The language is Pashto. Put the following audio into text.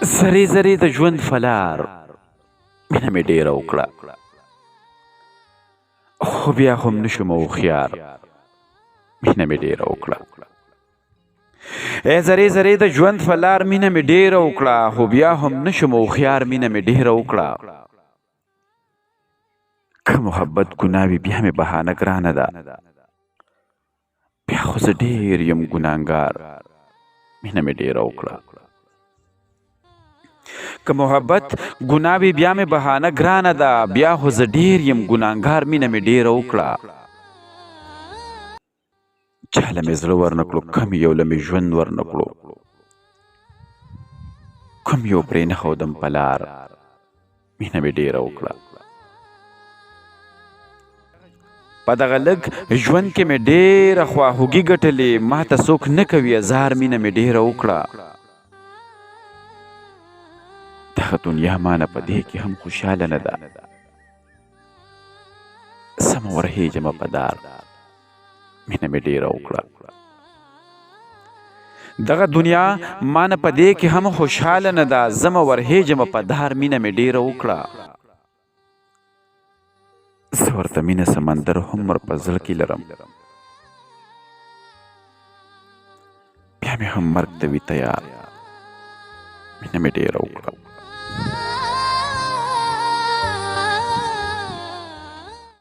زری زری د ژوند فلار مینه مې ډېره وکړه، خو بیا هم نشم هوښیار مینه مې ډېره وکړه. ای زری زری د ژوند فلار مینه مې ډېره وکړه، خو بیا هم نشم هوښیار مینه مې ډېره وکړه. که محبت ګناه وي بیا مې بهانه ګرانه ده، بیا خو زه ډېر یم ګناهګار مینه مې ډېره وکړه. که محبت ګناه وي بیا مې بهانه ګرانه ده، بیا خو زه ډېر یم ګناهګار مینه مې ډېره وکړه. چا له مې زړه ورنکړو، کم یو له مې ژوند ورنکړو، کوم یو پرې نه ښودم په لار مینه مې ډېره وکړه. په دغه لږ ژوند کې مې ډېره خواخوږي ګټلې، ماته څوک نه کوي اظهار مینه مې ډېره وکړه. دغه دنیا مانه په دې کې هم خوشحاله نه ده، سمه ورهېږمه په دار مینه مې ډېره وکړه. دغه دنیا مانه په دې کې هم خوشحاله نه ده، زمه ورهېږمه په دار مینه مې ډېره وکړه. زه ورته مینه سمندر هم ور په زړه کې لرم، بیا مې هم مرګ ته وي تیار مینه مې ډېره وکړه.